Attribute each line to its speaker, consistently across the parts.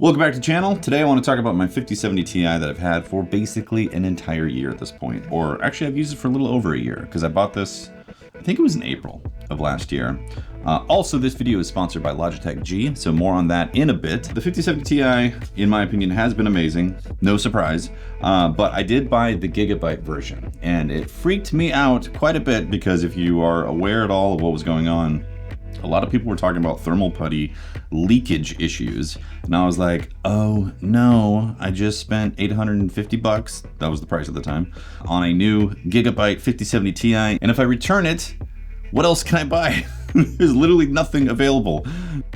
Speaker 1: Welcome back to the channel. Today I want to talk about my 5070 Ti that I've had for basically an entire year at this point. Or actually I've used it for a little over a year because I bought this, I think it was in April of last year. Also, this video is sponsored by Logitech G, so more on that in a bit. The 5070 Ti, in my opinion, has been amazing. No surprise. But I did buy the Gigabyte version and it freaked me out quite a bit because if you are aware at all of what was going on, a lot of people were talking about thermal putty leakage issues. And I was like, oh no, I just spent 850 bucks, that was the price at the time, on a new Gigabyte 5070 Ti. And if I return it, what else can I buy? There's literally nothing available.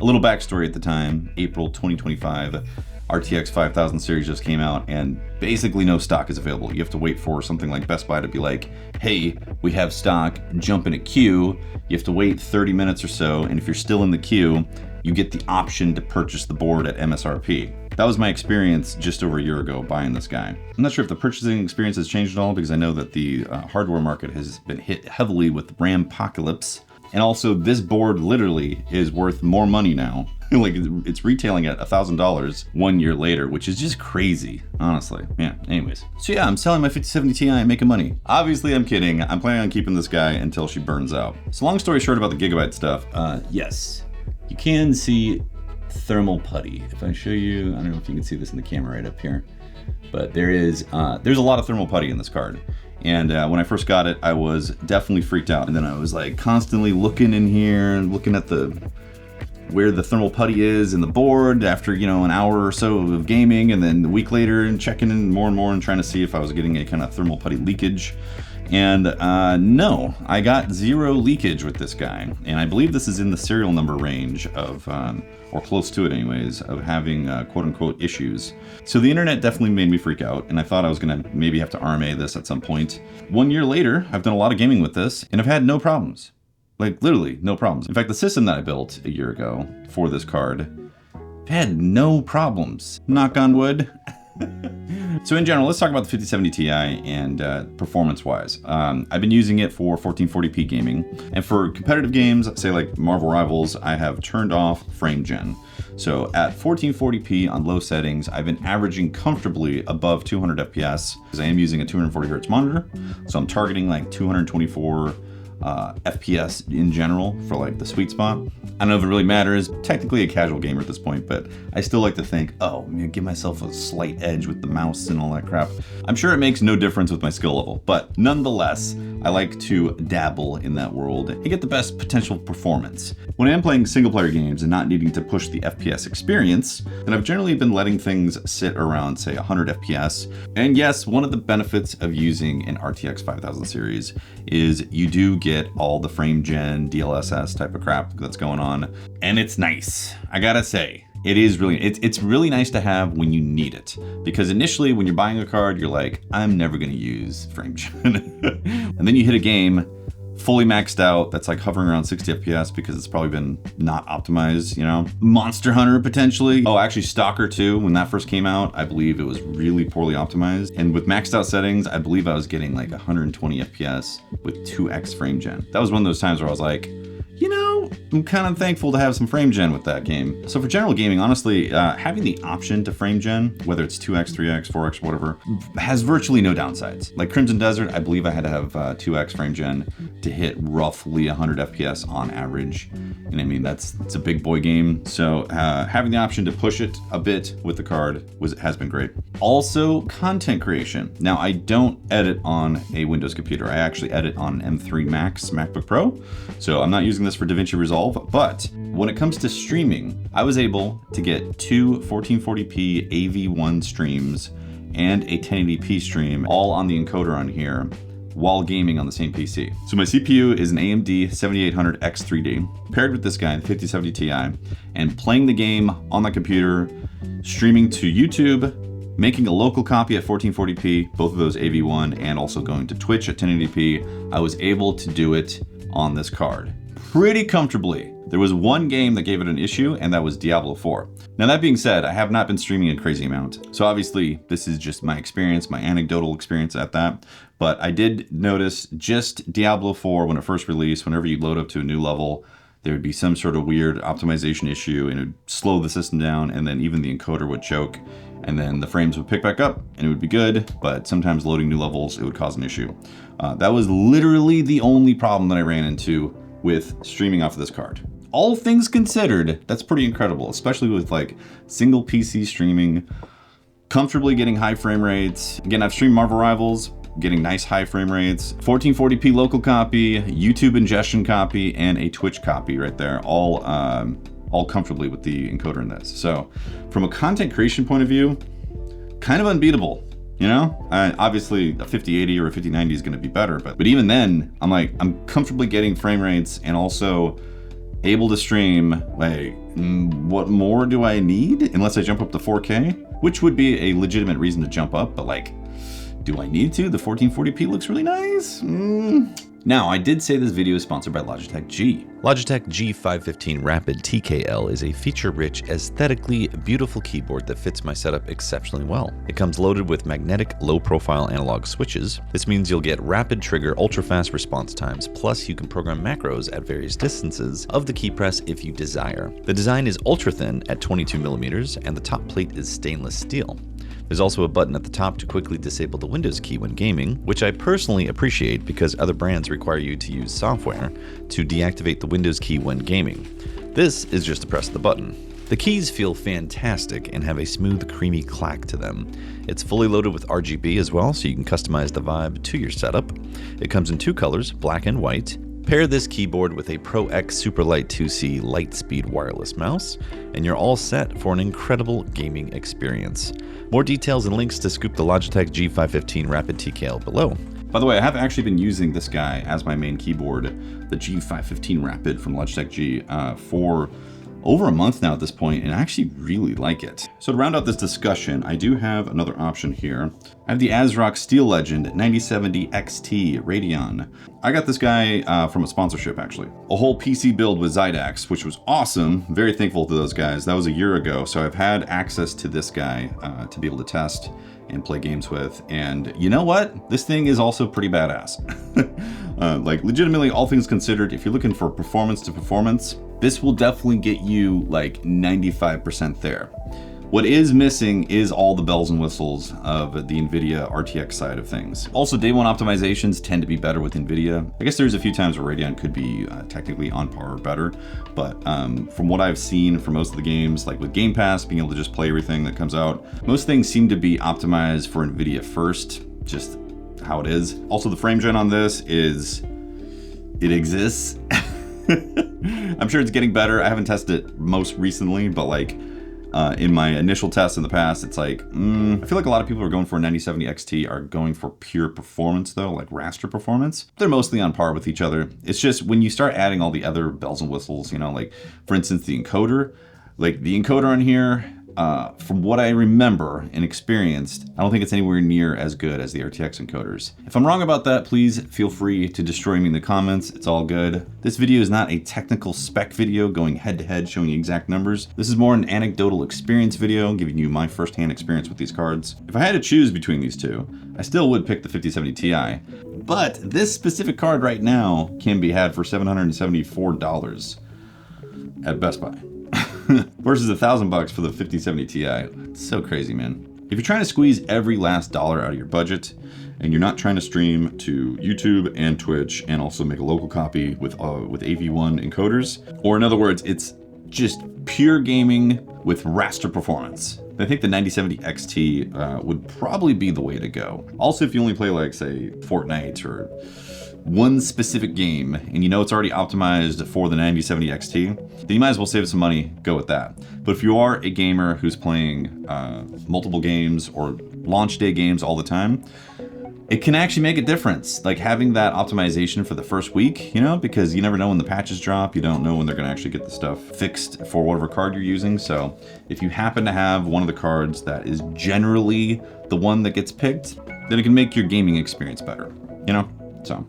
Speaker 1: A little backstory at the time, April 2025, RTX 5000 series just came out and basically no stock is available. You have to wait for something like Best Buy to be like, hey, we have stock, jump in a queue. You have to wait 30 minutes or so, and if you're still in the queue, you get the option to purchase the board at MSRP. That was my experience just over a year ago buying this guy. I'm not sure if the purchasing experience has changed at all because I know that the hardware market has been hit heavily with RAM-pocalypse. And also this board literally is worth more money now. Like it's retailing at $1,000 1 year later, which is just crazy, honestly. Yeah, anyways. So yeah, I'm selling my 5070 Ti and making money. Obviously I'm kidding. I'm planning on keeping this guy until she burns out. So long story short about the Gigabyte stuff, yes, you can see thermal putty. If I show you, I don't know if you can see this in the camera right up here, but there's a lot of thermal putty in this card. And when I first got it, I was definitely freaked out. And then I was like constantly looking in here and looking at where the thermal putty is in the board after, you know, an hour or so of gaming, and then a week later and checking in more and trying to see if I was getting a kind of thermal putty leakage. And no, I got zero leakage with this guy. And I believe this is in the serial number range of, or close to it anyways, of having quote unquote issues. So the internet definitely made me freak out, and I thought I was gonna maybe have to RMA this at some point. 1 year later, I've done a lot of gaming with this and I've had no problems. Like literally no problems. In fact, the system that I built a year ago for this card had no problems. Knock on wood. So in general, let's talk about the 5070 Ti and performance-wise. I've been using it for 1440p gaming, and for competitive games, say like Marvel Rivals, I have turned off frame gen. So at 1440p on low settings, I've been averaging comfortably above 200 FPS because I am using a 240 hertz monitor. So I'm targeting like 224 FPS in general for like the sweet spot. I don't know if it really matters. Technically a casual gamer at this point, but I still like to think, oh, I'm gonna give myself a slight edge with the mouse and all that crap. I'm sure it makes no difference with my skill level, but nonetheless, I like to dabble in that world and get the best potential performance. When I am playing single player games and not needing to push the FPS experience, then I've generally been letting things sit around say 100 FPS. And yes, one of the benefits of using an RTX 5000 series is you do get all the frame gen, DLSS type of crap that's going on. And it's nice, I gotta say. It is really, it's really nice to have when you need it. Because initially when you're buying a card, you're like, I'm never gonna use frame gen. And then you hit a game fully maxed out that's like hovering around 60 FPS because it's probably been not optimized, you know? Monster Hunter potentially. Oh, actually Stalker 2, when that first came out, I believe it was really poorly optimized. And with maxed out settings, I believe I was getting like 120 FPS with 2x frame gen. That was one of those times where I was like, you know, I'm kind of thankful to have some frame gen with that game. So for general gaming, honestly, having the option to frame gen, whether it's 2x, 3x, 4x, whatever, has virtually no downsides. Like Crimson Desert, I believe I had to have 2x frame gen to hit roughly 100 FPS on average. And I mean, it's a big boy game. So having the option to push it a bit with the card has been great. Also, content creation. Now, I don't edit on a Windows computer. I actually edit on an M3 Max MacBook Pro. So I'm not using this for DaVinci Resolve, but when it comes to streaming, I was able to get two 1440p AV1 streams and a 1080p stream all on the encoder on here while gaming on the same PC. So my CPU is an AMD 7800X3D paired with this guy, the 5070 Ti, and playing the game on my computer, streaming to YouTube, making a local copy at 1440p, both of those AV1, and also going to Twitch at 1080p. I was able to do it on this card pretty comfortably. There was one game that gave it an issue, and that was Diablo 4. Now that being said, I have not been streaming a crazy amount. So obviously this is just my experience, my anecdotal experience at that. But I did notice just Diablo 4 when it first released, whenever you load up to a new level, there would be some sort of weird optimization issue and it would slow the system down, and then even the encoder would choke, and then the frames would pick back up and it would be good, but sometimes loading new levels, it would cause an issue. That was literally the only problem that I ran into with streaming off of this card. All things considered, that's pretty incredible, especially with like single PC streaming, comfortably getting high frame rates. Again, I've streamed Marvel Rivals, getting nice high frame rates, 1440p local copy, YouTube ingestion copy, and a Twitch copy right there, all comfortably with the encoder in this. So from a content creation point of view, kind of unbeatable. You know, obviously a 5080 or a 5090 is going to be better, but even then, I'm comfortably getting frame rates and also able to stream. Like, what more do I need? Unless I jump up to 4K, which would be a legitimate reason to jump up, but like, do I need to? The 1440p looks really nice. Now, I did say this video is sponsored by Logitech G. Logitech G515 Rapid TKL is a feature-rich, aesthetically beautiful keyboard that fits my setup exceptionally well. It comes loaded with magnetic, low-profile analog switches. This means you'll get rapid trigger, ultra-fast response times, plus you can program macros at various distances of the key press if you desire. The design is ultra-thin at 22 millimeters, and the top plate is stainless steel. There's also a button at the top to quickly disable the Windows key when gaming, which I personally appreciate because other brands require you to use software to deactivate the Windows key when gaming. This is just to press the button. The keys feel fantastic and have a smooth, creamy clack to them. It's fully loaded with RGB as well, so you can customize the vibe to your setup. It comes in two colors, black and white. Pair this keyboard with a Pro X Superlight 2C Lightspeed wireless mouse, and you're all set for an incredible gaming experience. More details and links to scoop the Logitech G515 Rapid TKL below. By the way, I have actually been using this guy as my main keyboard, the G515 Rapid from Logitech G, for over a month now at this point, and I actually really like it. So to round out this discussion, I do have another option here. I have the ASRock Steel Legend 9070 XT Radeon. I got this guy from a sponsorship, actually. A whole PC build with Zydax, which was awesome. Very thankful to those guys. That was a year ago, so I've had access to this guy to be able to test and play games with. And you know what? This thing is also pretty badass. Like, legitimately, all things considered, if you're looking for performance to performance, this will definitely get you like 95% there. What is missing is all the bells and whistles of the NVIDIA RTX side of things. Also, day one optimizations tend to be better with NVIDIA. I guess there's a few times where Radeon could be technically on par or better, but from what I've seen for most of the games, like with Game Pass, being able to just play everything that comes out, most things seem to be optimized for NVIDIA first, just how it is. Also, the frame gen on this it exists. I'm sure it's getting better. I haven't tested it most recently, but like in my initial tests in the past, it's like, I feel like a lot of people who are going for a 9070 XT are going for pure performance though, like raster performance. They're mostly on par with each other. It's just when you start adding all the other bells and whistles, you know, like for instance, the encoder, on here, from what I remember and experienced, I don't think it's anywhere near as good as the RTX encoders. If I'm wrong about that, please feel free to destroy me in the comments. It's all good. This video is not a technical spec video going head to head showing exact numbers. This is more an anecdotal experience video giving you my firsthand experience with these cards. If I had to choose between these two, I still would pick the 5070 Ti, but this specific card right now can be had for $774 at Best Buy. Versus $1,000 for the 5070 Ti. It's so crazy, man. If you're trying to squeeze every last dollar out of your budget, and you're not trying to stream to YouTube and Twitch, and also make a local copy with AV1 encoders, or in other words, it's just pure gaming with raster performance, I think the 9070 XT would probably be the way to go. Also, if you only play like, say, Fortnite or one specific game, and you know it's already optimized for the 9070 XT, then you might as well save some money, go with that. But if you are a gamer who's playing multiple games or launch day games all the time, it can actually make a difference, like having that optimization for the first week, you know, because you never know when the patches drop, you don't know when they're gonna actually get the stuff fixed for whatever card you're using. So if you happen to have one of the cards that is generally the one that gets picked, then it can make your gaming experience better, you know? So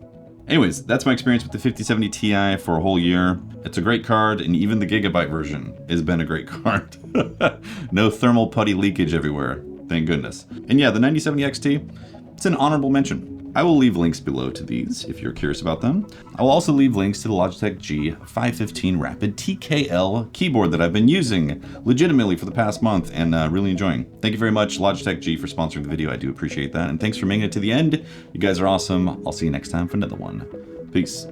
Speaker 1: anyways, that's my experience with the 5070 Ti for a whole year. It's a great card, and even the Gigabyte version has been a great card. No thermal putty leakage everywhere, thank goodness. And yeah, the 9070 XT, it's an honorable mention. I will leave links below to these if you're curious about them. I will also leave links to the Logitech G515 Rapid TKL keyboard that I've been using legitimately for the past month and really enjoying. Thank you very much, Logitech G, for sponsoring the video. I do appreciate that. And thanks for making it to the end. You guys are awesome. I'll see you next time for another one. Peace.